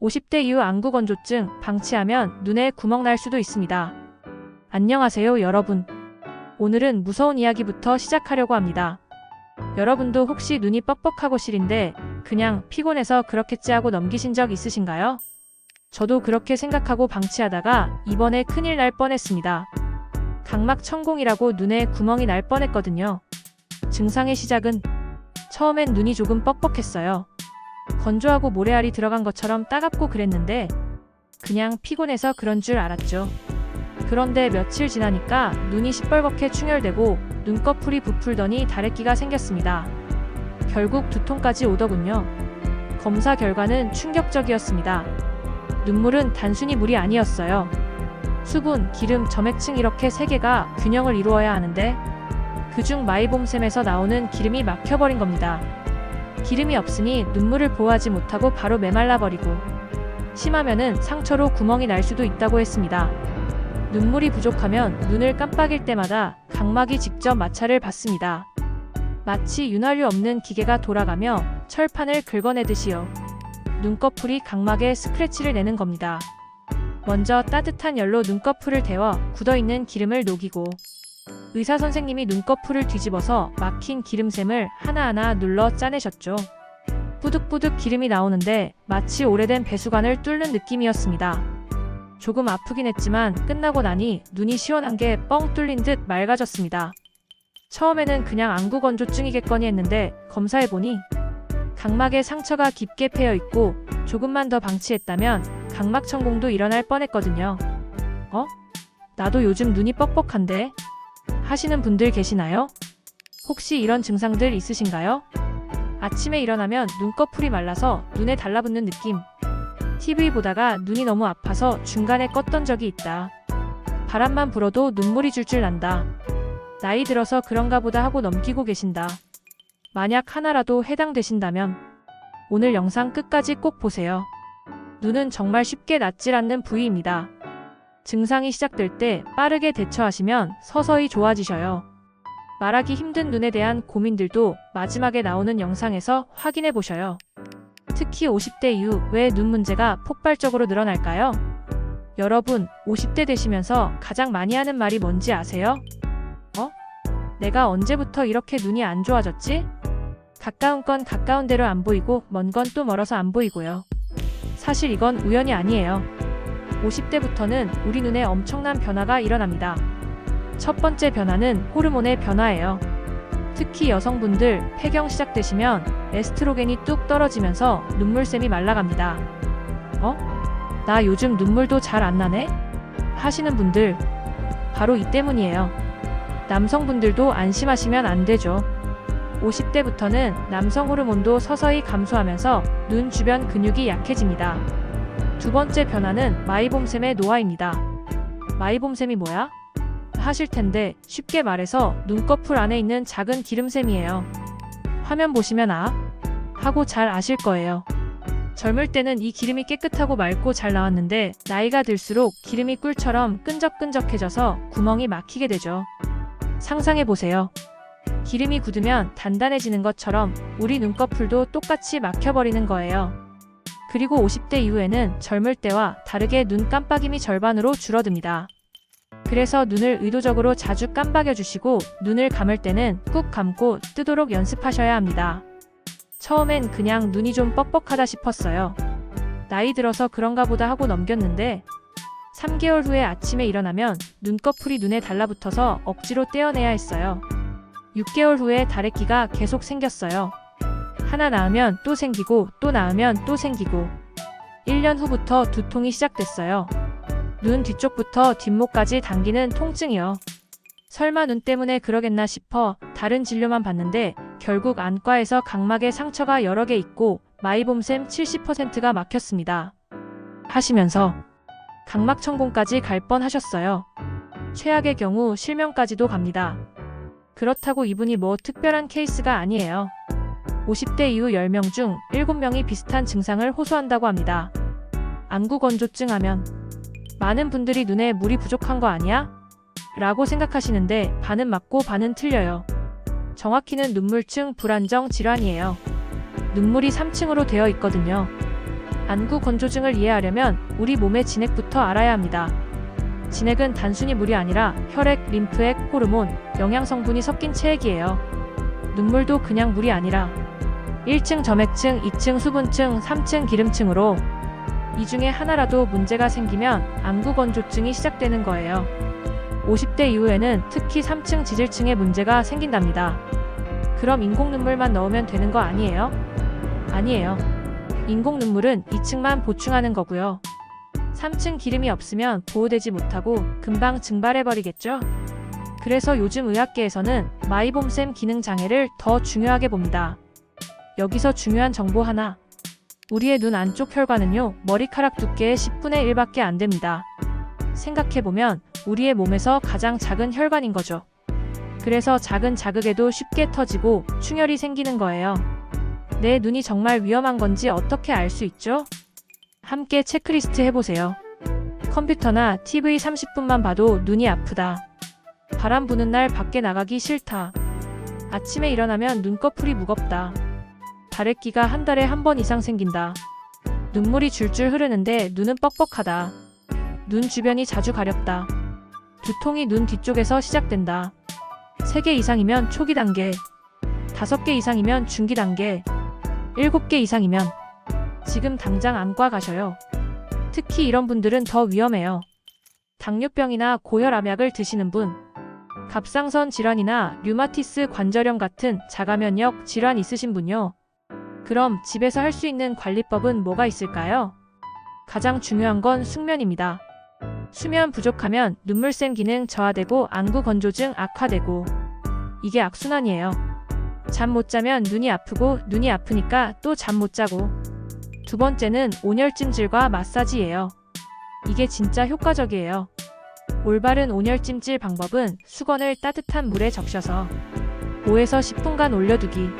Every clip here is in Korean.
50대 이후 안구건조증 방치하면 눈에 구멍 날 수도 있습니다. 안녕하세요, 여러분. 오늘은 무서운 이야기부터 시작하려고 합니다. 여러분도 혹시 눈이 뻑뻑하고 시린데 그냥 피곤해서 그렇겠지 하고 넘기신 적 있으신가요? 저도 그렇게 생각하고 방치하다가 이번에 큰일 날 뻔했습니다. 각막천공이라고 눈에 구멍이 날 뻔했거든요. 증상의 시작은 처음엔 눈이 조금 뻑뻑했어요. 건조하고 모래알이 들어간 것처럼 따갑고 그랬는데 그냥 피곤해서 그런 줄 알았죠. 그런데 며칠 지나니까 눈이 시뻘겋게 충혈되고 눈꺼풀이 부풀더니 다래끼가 생겼습니다. 결국 두통까지 오더군요. 검사 결과는 충격적이었습니다. 눈물은 단순히 물이 아니었어요. 수분, 기름, 점액층 이렇게 3개가 균형을 이루어야 하는데 그중 마이봄샘에서 나오는 기름이 막혀버린 겁니다. 기름이 없으니 눈물을 보호하지 못하고 바로 메말라 버리고 심하면은 상처로 구멍이 날 수도 있다고 했습니다. 눈물이 부족하면 눈을 깜빡일 때마다 각막이 직접 마찰을 받습니다. 마치 윤활유 없는 기계가 돌아가며 철판을 긁어내듯이요. 눈꺼풀이 각막에 스크래치를 내는 겁니다. 먼저 따뜻한 열로 눈꺼풀을 데워 굳어있는 기름을 녹이고 의사 선생님이 눈꺼풀을 뒤집어서 막힌 기름샘을 하나하나 눌러 짜내셨죠. 뿌득뿌득 기름이 나오는데 마치 오래된 배수관을 뚫는 느낌이었습니다. 조금 아프긴 했지만 끝나고 나니 눈이 시원한 게 뻥 뚫린 듯 맑아졌습니다. 처음에는 그냥 안구건조증이겠거니 했는데 검사해보니 각막에 상처가 깊게 패여있고 조금만 더 방치했다면 각막천공도 일어날 뻔했거든요. 나도 요즘 눈이 뻑뻑한데? 하시는 분들 계시나요? 혹시 이런 증상들 있으신가요? 아침에 일어나면 눈꺼풀이 말라서 눈에 달라붙는 느낌. TV 보다가 눈이 너무 아파서 중간에 껐던 적이 있다. 바람만 불어도 눈물이 줄줄 난다. 나이 들어서 그런가 보다 하고 넘기고 계신다. 만약 하나라도 해당되신다면 오늘 영상 끝까지 꼭 보세요. 눈은 정말 쉽게 낫질 않는 부위입니다. 증상이 시작될 때 빠르게 대처하시면 서서히 좋아지셔요. 말하기 힘든 눈에 대한 고민들도 마지막에 나오는 영상에서 확인해 보셔요. 특히 50대 이후 왜 눈 문제가 폭발적으로 늘어날까요? 여러분, 50대 되시면서 가장 많이 하는 말이 뭔지 아세요? 내가 언제부터 이렇게 눈이 안 좋아졌지? 가까운 건 가까운 대로 안 보이고 먼 건 또 멀어서 안 보이고요. 사실 이건 우연이 아니에요. 50대부터는 우리 눈에 엄청난 변화가 일어납니다. 첫 번째 변화는 호르몬의 변화예요. 특히 여성분들 폐경 시작되시면 에스트로겐이 뚝 떨어지면서 눈물샘이 말라갑니다. 나 요즘 눈물도 잘 안 나네? 하시는 분들 바로 이 때문이에요. 남성분들도 안심하시면 안 되죠. 50대부터는 남성 호르몬도 서서히 감소하면서 눈 주변 근육이 약해집니다. 두 번째 변화는 마이봄샘의 노화입니다. 마이봄샘이 뭐야? 하실 텐데 쉽게 말해서 눈꺼풀 안에 있는 작은 기름샘이에요. 화면 보시면 하고 잘 아실 거예요. 젊을 때는 이 기름이 깨끗하고 맑고 잘 나왔는데 나이가 들수록 기름이 꿀처럼 끈적끈적해져서 구멍이 막히게 되죠. 상상해 보세요. 기름이 굳으면 단단해지는 것처럼 우리 눈꺼풀도 똑같이 막혀버리는 거예요. 그리고 50대 이후에는 젊을 때와 다르게 눈 깜빡임이 절반으로 줄어듭니다. 그래서 눈을 의도적으로 자주 깜박여 주시고 눈을 감을 때는 꾹 감고 뜨도록 연습하셔야 합니다. 처음엔 그냥 눈이 좀 뻑뻑하다 싶었어요. 나이 들어서 그런가 보다 하고 넘겼는데 3개월 후에 아침에 일어나면 눈꺼풀이 눈에 달라붙어서 억지로 떼어내야 했어요. 6개월 후에 다래끼가 계속 생겼어요. 하나 낳으면 또 생기고 또 낳으면 또 생기고 1년 후부터 두통이 시작됐어요. 눈 뒤쪽부터 뒷목까지 당기는 통증이요. 설마 눈 때문에 그러겠나 싶어 다른 진료만 봤는데 결국 안과에서 각막에 상처가 여러 개 있고 마이봄샘 70%가 막혔습니다. 하시면서 각막천공까지 갈 뻔하셨어요. 최악의 경우 실명까지도 갑니다. 그렇다고 이분이 뭐 특별한 케이스가 아니에요. 50대 이후 10명 중 7명이 비슷한 증상을 호소한다고 합니다. 안구건조증 하면 많은 분들이 눈에 물이 부족한 거 아니야? 라고 생각하시는데 반은 맞고 반은 틀려요. 정확히는 눈물층 불안정 질환이에요. 눈물이 3층으로 되어 있거든요. 안구 건조증을 이해하려면 우리 몸의 진액부터 알아야 합니다. 진액은 단순히 물이 아니라 혈액, 림프액, 호르몬, 영양 성분이 섞인 체액이에요. 눈물도 그냥 물이 아니라 1층 점액층, 2층 수분층, 3층 기름층으로 이 중에 하나라도 문제가 생기면 안구 건조증이 시작되는 거예요. 50대 이후에는 특히 3층 지질층에 문제가 생긴답니다. 그럼 인공 눈물만 넣으면 되는 거 아니에요? 아니에요. 인공 눈물은 2층만 보충하는 거고요. 3층 기름이 없으면 보호되지 못하고 금방 증발해버리겠죠? 그래서 요즘 의학계에서는 마이봄샘 기능 장애를 더 중요하게 봅니다. 여기서 중요한 정보 하나. 우리의 눈 안쪽 혈관은요, 머리카락 두께의 10분의 1밖에 안 됩니다. 생각해보면 우리의 몸에서 가장 작은 혈관인 거죠. 그래서 작은 자극에도 쉽게 터지고 충혈이 생기는 거예요. 내 눈이 정말 위험한 건지 어떻게 알 수 있죠? 함께 체크리스트 해보세요. 컴퓨터나 TV 30분만 봐도 눈이 아프다. 바람 부는 날 밖에 나가기 싫다. 아침에 일어나면 눈꺼풀이 무겁다. 다래끼가 한 달에 한 번 이상 생긴다. 눈물이 줄줄 흐르는데 눈은 뻑뻑하다. 눈 주변이 자주 가렵다. 두통이 눈 뒤쪽에서 시작된다. 3개 이상이면 초기 단계, 5개 이상이면 중기 단계, 7개 이상이면 지금 당장 안과 가셔요. 특히 이런 분들은 더 위험해요. 당뇨병이나 고혈압약을 드시는 분, 갑상선 질환이나 류마티스 관절염 같은 자가면역 질환 있으신 분요. 그럼 집에서 할 수 있는 관리법은 뭐가 있을까요? 가장 중요한 건 숙면입니다. 수면 부족하면 눈물샘 기능 저하되고 안구 건조증 악화되고, 이게 악순환이에요. 잠 못 자면 눈이 아프고, 눈이 아프니까 또 잠 못 자고. 두 번째는 온열찜질과 마사지예요. 이게 진짜 효과적이에요. 올바른 온열찜질 방법은 수건을 따뜻한 물에 적셔서 5에서 10분간 올려두기.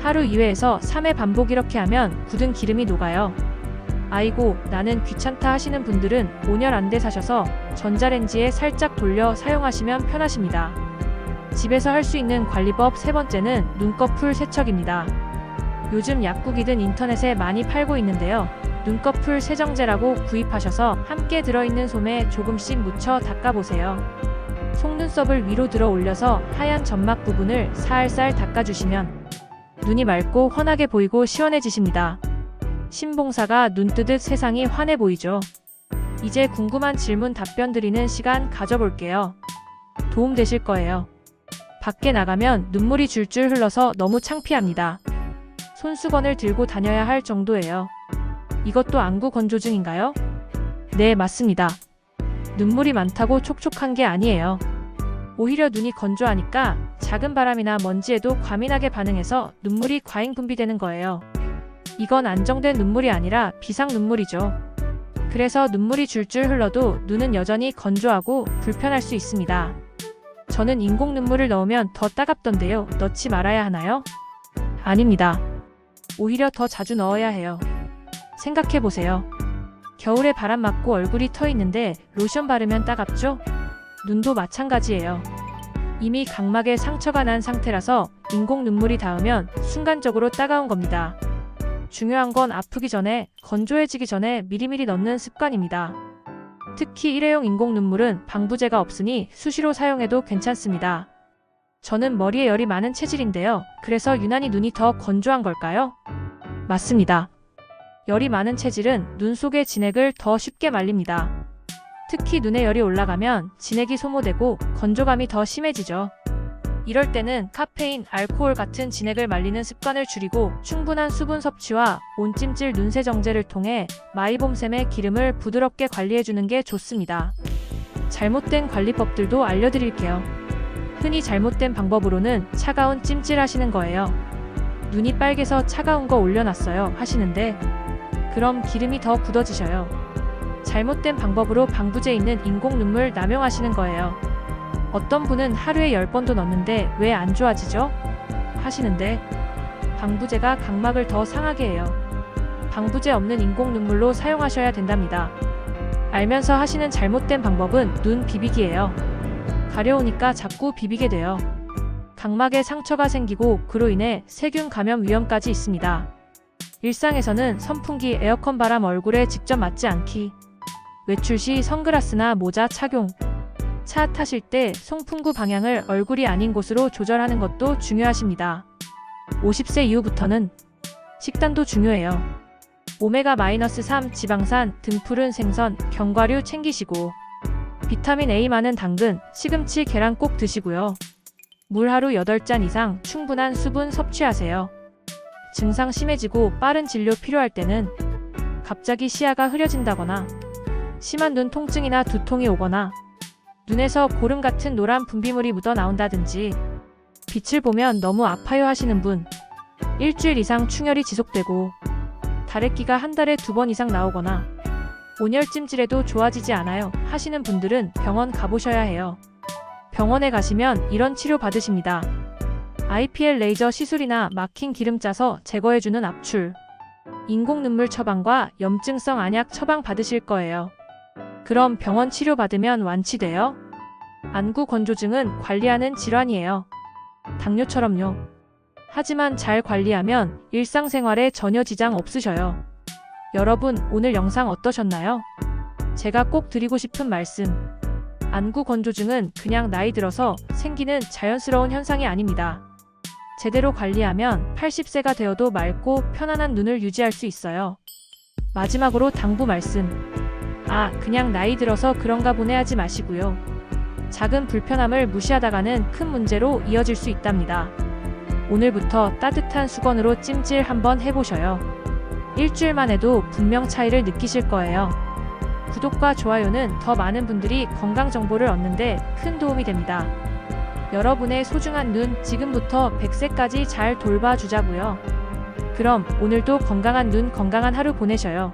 하루 2회에서 3회 반복. 이렇게 하면 굳은 기름이 녹아요. 아이고, 나는 귀찮다 하시는 분들은 온열 안대 사셔서 전자레인지에 살짝 돌려 사용하시면 편하십니다. 집에서 할 수 있는 관리법 세 번째는 눈꺼풀 세척입니다. 요즘 약국이든 인터넷에 많이 팔고 있는데요. 눈꺼풀 세정제라고 구입하셔서 함께 들어있는 솜에 조금씩 묻혀 닦아보세요. 속눈썹을 위로 들어 올려서 하얀 점막 부분을 살살 닦아주시면 눈이 맑고 환하게 보이고 시원해지십니다. 신봉사가 눈 뜨듯 세상이 환해 보이죠? 이제 궁금한 질문 답변 드리는 시간 가져볼게요. 도움 되실 거예요. 밖에 나가면 눈물이 줄줄 흘러서 너무 창피합니다. 손수건을 들고 다녀야 할 정도예요. 이것도 안구 건조증인가요? 네, 맞습니다. 눈물이 많다고 촉촉한 게 아니에요. 오히려 눈이 건조하니까 작은 바람이나 먼지에도 과민하게 반응해서 눈물이 과잉 분비되는 거예요. 이건 안정된 눈물이 아니라 비상 눈물이죠. 그래서 눈물이 줄줄 흘러도 눈은 여전히 건조하고 불편할 수 있습니다. 저는 인공 눈물을 넣으면 더 따갑던데요. 넣지 말아야 하나요? 아닙니다. 오히려 더 자주 넣어야 해요. 생각해보세요. 겨울에 바람 맞고 얼굴이 터 있는데 로션 바르면 따갑죠? 눈도 마찬가지예요. 이미 각막에 상처가 난 상태라서 인공 눈물이 닿으면 순간적으로 따가운 겁니다. 중요한 건 아프기 전에, 건조해지기 전에 미리미리 넣는 습관입니다. 특히 일회용 인공 눈물은 방부제가 없으니 수시로 사용해도 괜찮습니다. 저는 머리에 열이 많은 체질인데요. 그래서 유난히 눈이 더 건조한 걸까요? 맞습니다. 열이 많은 체질은 눈 속의 진액을 더 쉽게 말립니다. 특히 눈에 열이 올라가면 진액이 소모되고 건조감이 더 심해지죠. 이럴 때는 카페인, 알코올 같은 진액을 말리는 습관을 줄이고 충분한 수분 섭취와 온찜질 눈세정제를 통해 마이봄샘의 기름을 부드럽게 관리해주는 게 좋습니다. 잘못된 관리법들도 알려드릴게요. 흔히 잘못된 방법으로는 차가운 찜질 하시는 거예요. 눈이 빨개서 차가운 거 올려놨어요 하시는데 그럼 기름이 더 굳어지셔요. 잘못된 방법으로 방부제 있는 인공 눈물 남용하시는 거예요. 어떤 분은 하루에 10번도 넣는데 왜 안 좋아지죠? 하시는데 방부제가 각막을 더 상하게 해요. 방부제 없는 인공 눈물로 사용하셔야 된답니다. 알면서 하시는 잘못된 방법은 눈 비비기예요. 가려우니까 자꾸 비비게 돼요. 각막에 상처가 생기고 그로 인해 세균 감염 위험까지 있습니다. 일상에서는 선풍기, 에어컨 바람 얼굴에 직접 맞지 않기. 외출 시 선글라스나 모자 착용. 차 타실 때 송풍구 방향을 얼굴이 아닌 곳으로 조절하는 것도 중요하십니다. 50세 이후부터는 식단도 중요해요. 오메가-3 지방산, 등푸른 생선, 견과류 챙기시고 비타민 A 많은 당근, 시금치, 계란 꼭 드시고요. 물 하루 8잔 이상 충분한 수분 섭취하세요. 증상 심해지고 빠른 진료 필요할 때는 갑자기 시야가 흐려진다거나 심한 눈 통증이나 두통이 오거나 눈에서 고름 같은 노란 분비물이 묻어 나온다든지 빛을 보면 너무 아파요 하시는 분, 일주일 이상 충혈이 지속되고 다래끼가 한 달에 2번 이상 나오거나 온열 찜질해도 좋아지지 않아요 하시는 분들은 병원 가보셔야 해요. 병원에 가시면 이런 치료 받으십니다. IPL 레이저 시술이나 막힌 기름 짜서 제거해주는 압출, 인공 눈물 처방과 염증성 안약 처방 받으실 거예요. 그럼 병원 치료 받으면 완치돼요? 안구 건조증은 관리하는 질환이에요. 당뇨처럼요. 하지만 잘 관리하면 일상생활에 전혀 지장 없으셔요. 여러분, 오늘 영상 어떠셨나요? 제가 꼭 드리고 싶은 말씀. 안구 건조증은 그냥 나이 들어서 생기는 자연스러운 현상이 아닙니다. 제대로 관리하면 80세가 되어도 맑고 편안한 눈을 유지할 수 있어요. 마지막으로 당부 말씀. 그냥 나이 들어서 그런가 보네 하지 마시고요. 작은 불편함을 무시하다가는 큰 문제로 이어질 수 있답니다. 오늘부터 따뜻한 수건으로 찜질 한번 해보셔요. 일주일만 해도 분명 차이를 느끼실 거예요. 구독과 좋아요는 더 많은 분들이 건강 정보를 얻는데 큰 도움이 됩니다. 여러분의 소중한 눈 지금부터 100세까지 잘 돌봐주자고요. 그럼 오늘도 건강한 눈, 건강한 하루 보내셔요.